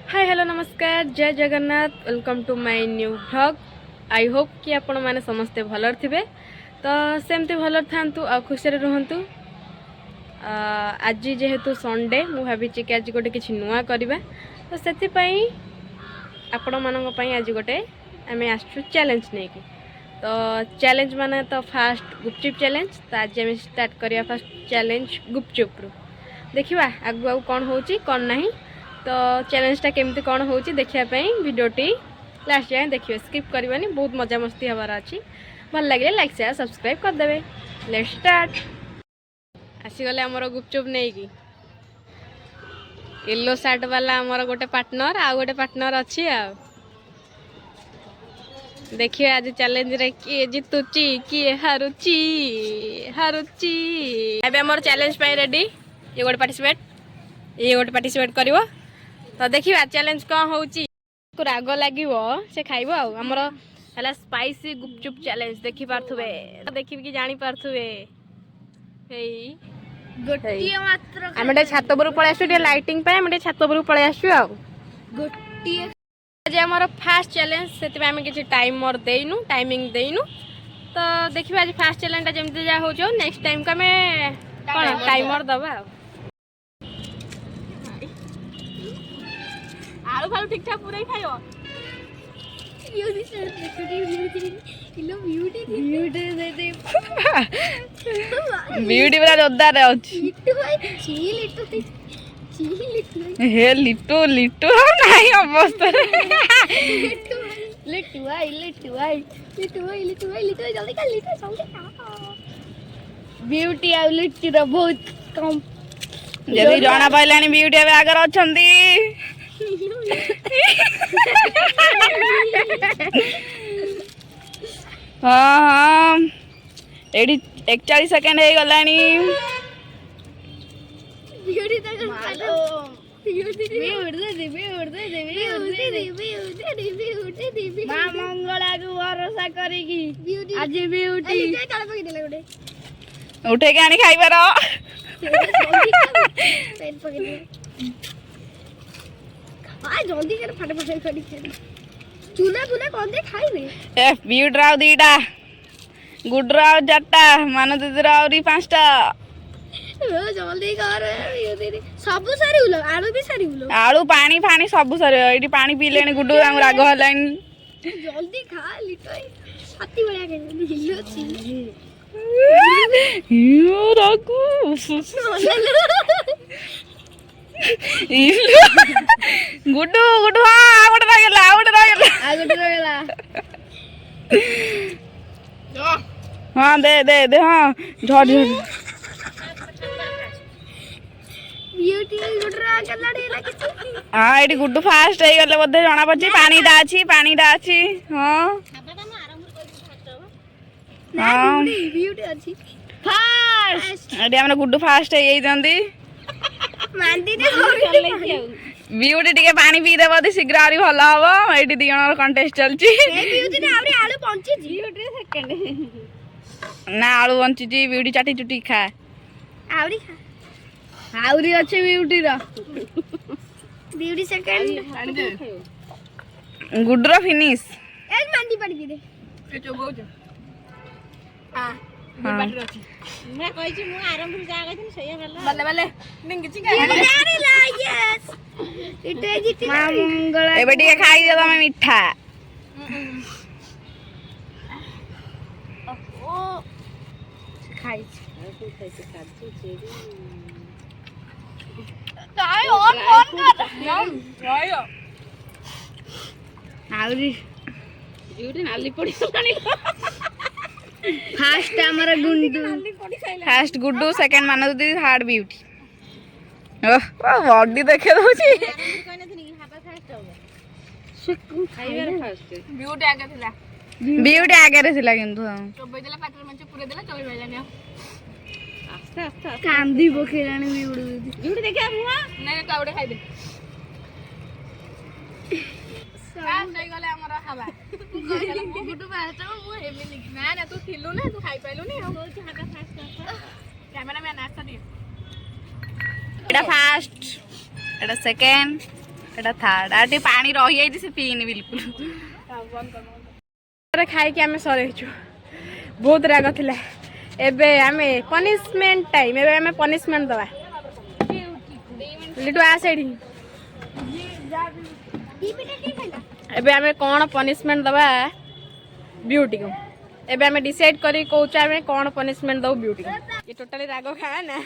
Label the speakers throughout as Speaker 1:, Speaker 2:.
Speaker 1: हाय hello नमस्कार जय Jagannath welcome to my new vlog. I hope कि आपण माने समस्ते भलर थिबे तो सेमती भलर थांतु आ खुशी रे रहंतु। आज जेहेतु संडे मु भाबी कि आज गोटे किछि नुआ करबा तो सेति पई आपण मानक पई आज गोटे आमे आछू चैलेंज नै कि तो चैलेंज माने तो फास्ट गुपचुप चैलेंज तो आज आमे स्टार्ट करिया फास्ट चैलेंज गुपचुप रु देखिबा आगु आगु कोन होउची कोन नाही तो चैलेंजटा केमती कौन होची देखिया पई वीडियोटी लास्ट जाए देखिए स्किप करबानी बहुत मजा मस्ती हबार अच्छी भल लगे लाइक शेयर सब्सक्राइब कर देबे। Let's start. आसी गले हमर गुपचुप नै कि येलो शर्ट वाला हमर गोटे पार्टनर आ गोटे पार्टनर अच्छी आ देखिए आज चैलेंज रे किए जितुची किए हारुची हारुची एबे हमर चैलेंज पई रेडी ये गोटे पार्टिसिपेट करिवो तो देखिए चैलेंज कौन होची राग लगे से खाइब आमर है स्पाइसी गुपचुप चैलेंज देखी पार्थुवे देखी कि जानी पार्थुवे आम छात पर पलि आसु लाइटिंग पे छात पर पलि आसु आज आमर फास्ट चैलेंज से आम किसी टाइमर देनु टाइमिंग देनु तो देखिए आज फास्ट चैलेंज जमी जहाँ हो नेक्स्ट टाइम को आम टाइमर दबा आलू फालू ठीक ठाक पूरा ही खाइयो ब्यूटी वाला जोरदार है हे लिट्टू लिट्टू नहीं अवस्था लिट्टू आई लिट्टू आई लिट्टू आई लिट्टू आई लिट्टू जल्दी कर लिट्टू जल्दी खा ब्यूटी आ लिट्टू रो बहुत कम जदी जाना पाइलानी ब्यूटी अब आगर अछंती हाँ हाँ एडी 41 सेकंड हे गलानी ब्यूटी तक मां मंगला को भरोसा करेगी आज ब्यूटी उठे के आनी खाइबार जल्दी कर फटे फटे करी चूना चूना कौन दे खाइबे ए ब्यूटी राव दीटा गुड राव जट्टा मान दीदी राव 5टा जल्दी कर दीदी सब सारी उलो आलू भी सारी उलो आलू पानी पानी सब सारी एडी पानी पी लेनी गुड्डू हम राग हलाइन जल्दी खा लिटोई छाती बढिया के हिलो छी यो रागू गुड्डू गुड्डू हाँ गोटे रह हाँ दे दे दे हाँ झड़ झड़ हाँ ये गुड्डू फास्ट हो गले बोधे जना पड़ी पानी दा अच्छी हाँ हाँ फास्ट गुड्डू फास्ट है ब्यूटी टिके पानी पी देबो दी शीघ्र आरी भल हबो एठी दी जणर कंटेस्ट चलची ब्यूटी ने आरी आलू पंची जी ब्यूटी सेकंड ना आलू पंची जी ब्यूटी चाटी चुटी खा आउरी खा आउरी अछि ब्यूटी रा ब्यूटी सेकंड गुडरो फिनिश ए मांडी पड़ी पी दे ए चोबो जा हां बाटर अछि मैं कहै छी मु आरंभ जा गथिन सैया गला बल्ले बल्ले निंगिची का अरे ला यस इटे जिति मां मंगला एबे टिके खाई दे तमे मिठा ओ खाई खाती चेरी काय ऑन कर जायो आउरी ब्यूटी नाली पड़ी सलानी फास्ट हमारा गुंडू फास्ट गुड्डू सेकंड मानो दी हार्ड ब्यूटी ओह बॉडी देखे दोची ब्यूटी आगे रे थिला किंतु चोबई देला पाटर मंचे पूरे देला चोबई बैलानी आस्ते आस्ते कांदी बखेरानी ब्यूटी देखा मुआ नहीं कावड़े खाइ दे नहीं गले हमरा हवा गुड्डू बात मु हेमिनी ना ना तू थिलु ना तू खाइ पाइलु नी हम बोलছি हागा फास्ट कैमरामैन आस्ता दे एटा फास्ट एटा सेकंड एटा थार्ड आटे पानी रही जाई से पीनी बिल्कुल
Speaker 2: खाई के आमे सरेछु बहुत राग थिला एबे आमे पनिशमेंट टाइम एबे आमे पनिशमेंट दवा लिटू आ सेडी एबे आमे कोन पनिशमेंट दवा ब्यूटी को एबे आमे डिसाइड करी कोचा आमे कोन पनिशमेंट दउ ब्यूटी को ये टोटली राग खा ना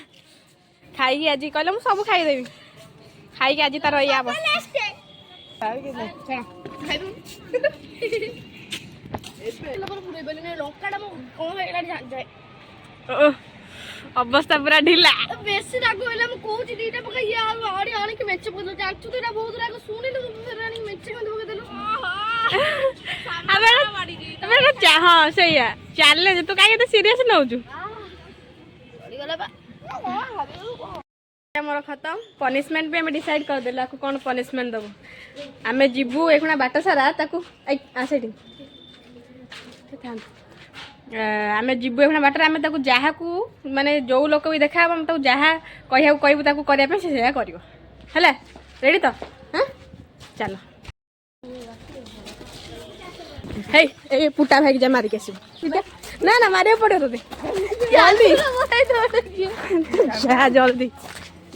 Speaker 2: खाई आज कहले मु सब खाई देबी खाई के आज तार या बस अवस्था पूरा ढिला
Speaker 3: बेसी राग होला म कोची दीटा पका या आड़ी आणी के मेच पदल जाचु तेरा बहुत राग सुनी तो फेरानी मेच के पका देलो
Speaker 2: अबे अबे हां सही है चल तू काहे तो सीरियस न होजु
Speaker 3: पड़ी गला बा
Speaker 2: हमर खत्म पनिशमेंट पे हम डिसाइड कर देला को कोन पनिशमेंट दबो हमें जिबू एखना बाट सारा ताकू आ सेठी आमे जिबू एखना बाटर आमे ताकू जहा को माने जो लोक भी देखा हम ताकू जहा कहिया कहबू ताकू करिया पे से सेया करियो हला रेडी तो हां चलो हे ए पुटा भाई के जा मार के आसी ना ना मारे पड़े तो जल्दी जा जल्दी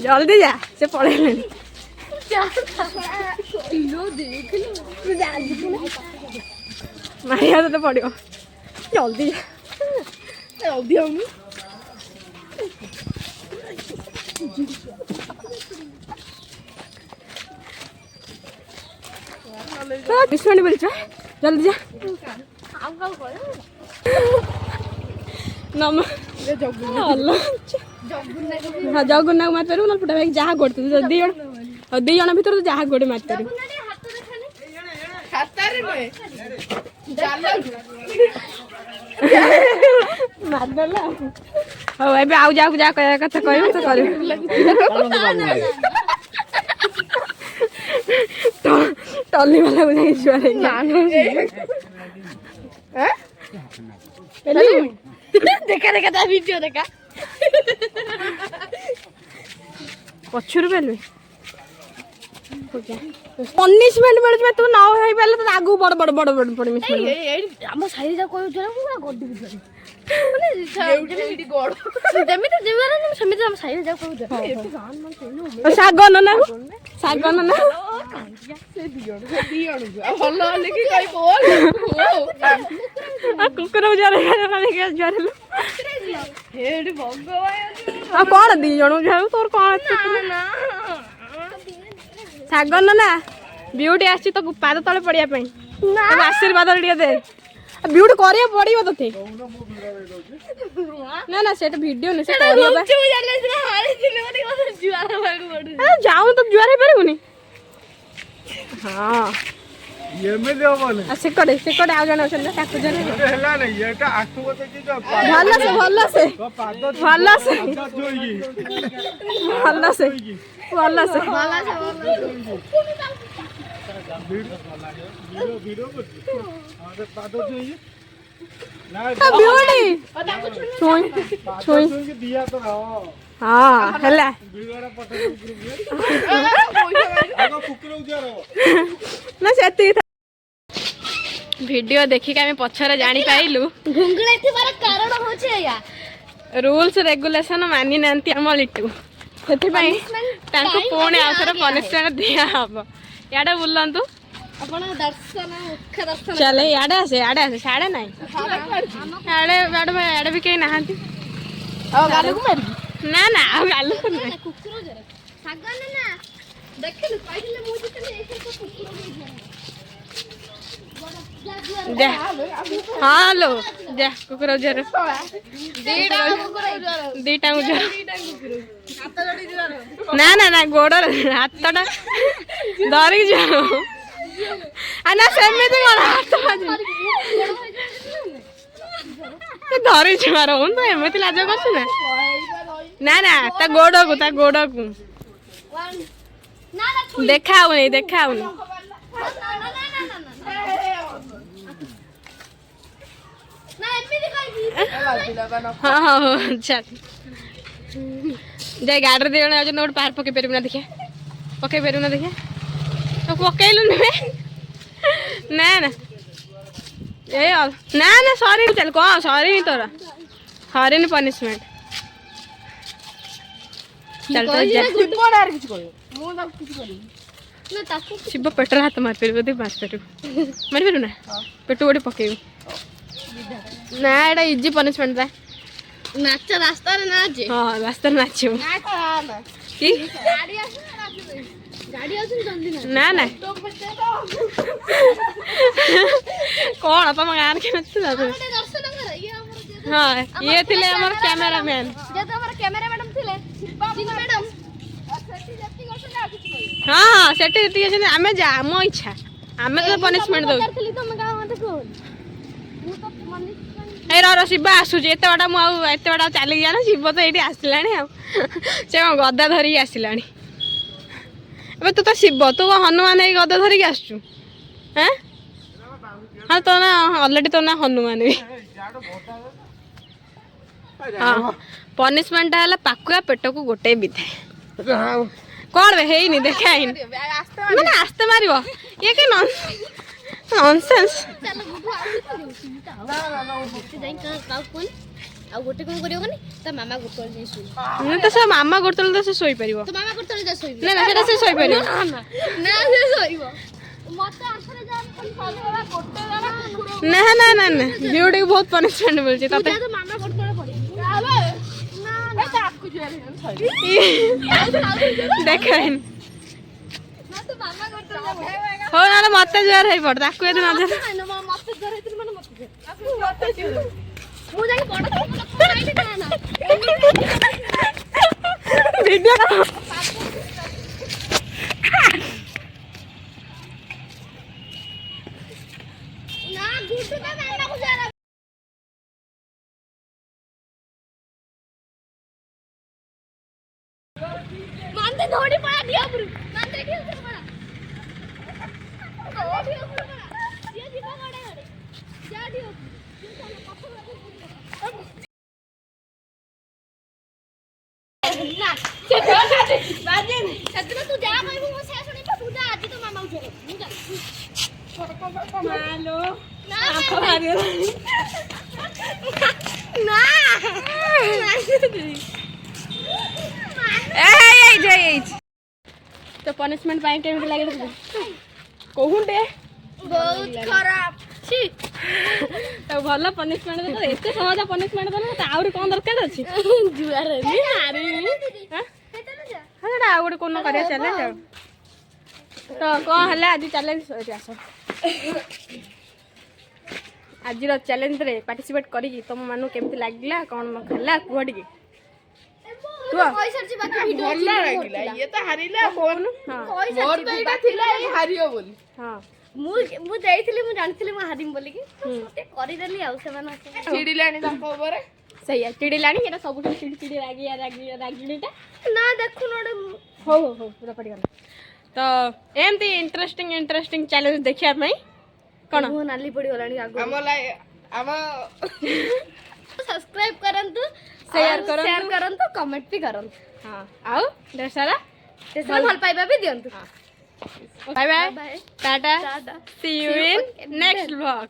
Speaker 2: जल्दी जा से पड़े मारिया तो पड़ो जल्दी जल्दी हम 20 मिनट बोल जल्दी जा नम हाँ जगन्नाथ मार पारू ना पुटा भाई जहाँ गोड़ दी जन भर जहाँ गोड़े मार पारू मारदेला हाँ ए आउ जा कह कथा कह तो कर टली वाला को जाई छुआ
Speaker 3: देखा देखा ता वीडियो देखा
Speaker 2: पछुर बेलु पनिशमेंट मिलु तू ना होई पले तो आगु बड़ बड़ बड़ बड़ पनिशमेंट
Speaker 3: हम साइड जा कोइ जरा पूरा गड्डी बिजली माने जेमिति गड जेमिति जेवारा हम समिति हम साइड जा कोइ जरा एटी गान मन सेनु
Speaker 2: सागन ना
Speaker 3: से दियण भलो लेकी कई बोल
Speaker 2: आ कुकुर जा रे लेके जा रे
Speaker 3: हेड भगवान
Speaker 2: आ कोन दी जणो जाऊ तोर कोन
Speaker 3: ना
Speaker 2: सागन ना ब्यूटी आछि तो पाद तळे पड़िया पई ना आशीर्वाद लिया दे ब्यूटी करिया पड़ियो तते ना ना सेट वीडियो ने से करियो बा
Speaker 3: चु जाले से हारी दिले मते को जुआर भाग पड़
Speaker 2: अरे जाऊ तो जुआर परगुनी हां
Speaker 4: ये में देबो
Speaker 2: आ से कड़े आ जानो चल ताकू जने
Speaker 4: हेला नहीं एटा आठु को की जो
Speaker 2: भल्ला से
Speaker 4: पाद
Speaker 2: भल्ला से
Speaker 4: जोई
Speaker 2: भल्ला से
Speaker 4: वीडियो अरे पाद जोई ना
Speaker 2: ब्यूटी छुई
Speaker 4: के दिया तो
Speaker 2: हां हला
Speaker 4: वीडियो पटो ग्रुप में आगो कुकुर उजार
Speaker 2: ना सेती वीडियो देखि के हम पछरे जानि पाइलु
Speaker 3: घुंगळे थिबार कारण होचे या
Speaker 2: रूल्स रेगुलेशन मानि नांती हम लिटू सेति पई ताको पुणे आउथर पनिशमेंट दिया हबो याडे बुलंतु
Speaker 3: आपण दर्शन मुख्य दर्शन
Speaker 2: चले याडे आसे साडे नाही याडे भी कहीं नहांती
Speaker 3: आ गाले को मारी
Speaker 2: ना ना आ गालु को नहीं
Speaker 3: कुकुर जरे सागन ना देखले पाइले मु जितने एक तो कुकुर
Speaker 2: जा हाँ लो जा कुकुर जर दीटा उजर ना ना ना गोड़ हाथ धरिक जा ना सेमती कौन हाथ धरी छुआर हो तो एमती लाज कर ना ना ता गोड़ को देखा हाँ हाँ अच्छा जाए गाड़ी दे गोटे पार पकई पार ना देखिए तो पकेलु नुहे ना ना ए ना ना सॉरी चल कौन सॉरी नहीं तोरा सॉरी नहीं पनिशमेंट चल तो जा शिव पेटर हाथ मार पार बोधे मार पार मार पार ना पेट गोटे पकेबू ना एटा इजी पनिशमेंट था
Speaker 3: नाच रास्ता रे नाच
Speaker 2: हाँ रास्ता नाचू कि
Speaker 3: गाड़ी आसुन जल्दी
Speaker 2: ना ना कौन तुम गाँव के नचते
Speaker 3: दर्शन कर ये हमर
Speaker 2: हाँ ये थिले हमर कैमरामैन
Speaker 3: जे तो हमर कैमरा मैडम थिले जी मैडम
Speaker 2: हाँ हाँ सेठी जति अछि आमे जा मो इच्छा आमे तो पनिशमेंट दउ
Speaker 3: करथली तुम गाँव मते को मु तो मन
Speaker 2: ए रो शिव आसुची एते बड़ा मु एते बड़ा चली गया ना शिव तो एठी आसिलाणी आ से गदा धरी आसिलाणी अब तू तो शिव तू हनुमान ए गदा धरी आसछु हैं हाँ तो ना ऑलरेडी तो ना हनुमान भी हाँ पनिशमेंट है पाकुआ पेट को गोटे बिधे कौन वे है नहीं देखा ही मैंने आस्ते मारिबो ये के नॉनसेंस
Speaker 3: चलो बुबू आउट जाई का कोन आ गोटे कोन करियो कनी त मामा गोटल नै सुई
Speaker 2: नहीं तो से मामा गोटल तो से सोई परिबो
Speaker 3: तो मामा गोटल जा सोई
Speaker 2: ना ना सेटा से सोई परिबो
Speaker 3: ना से सोईबो मते आखरे जा फॉलो करा गोटे जाना
Speaker 2: ना ना ना ना ब्यूटी को बहुत पनिशमेंट मिलची
Speaker 3: तू
Speaker 2: तते
Speaker 3: जा तो मामा गोटल पड़ी आबे ना ना आपको जो है
Speaker 2: देखाइन
Speaker 3: ना तो मामा गोटल
Speaker 2: हो ना मते जोर है पड़ ताकू ए दिन
Speaker 3: मते जरे तिर मन मते मु जाई पड़ खाइले ना ना
Speaker 2: वीडियो
Speaker 3: ना गुड्डू का मामा को जरा मानते थोड़ी पड़ा दिया पुरु मानते दिया पुरु पड़ा दिया पुरु पड़ा ये दीपा गड़े गड़े जा दियो ना से बाजे सतना तू जा भाई मु से सुनी तू जा आज तो मामा उठे मु जा
Speaker 2: हेलो
Speaker 3: ना
Speaker 2: आंखों मारी
Speaker 3: ना
Speaker 2: तो पनिशमेंट पाए केमिति लागे कहूंटे
Speaker 3: बहुत खराब छी
Speaker 2: तो भल पनिशमेंट दे एते सहज पनिशमेंट दे तो आउरी कोन दरकार अछि
Speaker 3: जुआर रे अरे
Speaker 2: हां हां आ गोटे कोन करे चले जाओ तो कोन हला आज चैलेंज आस आज रो चैलेंज रे पार्टिसिपेट करी तुम मानु केमिति लागला कोन खला कुह टिके
Speaker 3: पैसा जी बाकी वीडियो
Speaker 5: भल्ला लागिला ये तो हारिला फोन
Speaker 2: हां
Speaker 5: मोर तो एटा थिला ये हारियो बोली
Speaker 2: हां
Speaker 3: मु जाइथिली मु जानिथिली मु हारिम बोली कि मते करि देली आ से माने
Speaker 5: चिड़िलानी ताको ऊपर
Speaker 2: सही है चिड़ी लानी ये सब चिड़ी चिड़ी रागीटा
Speaker 3: ना देखु नोडे
Speaker 2: हो पूरा पड़ गला तो एमती इंटरेस्टिंग चैलेंज देखिया पई कोन
Speaker 3: मु नाली पड़ी गलानी आगो
Speaker 5: हमला हम
Speaker 3: सब्सक्राइब करंतु
Speaker 2: शेयर
Speaker 3: शेयर करंतु कमेंट भी करंतु
Speaker 2: हां आओ ढेर सारा
Speaker 3: तेसरा भल पाइबा भी दियंतु
Speaker 2: bye bye
Speaker 3: bye
Speaker 2: tata
Speaker 3: tata
Speaker 2: see you in next vlog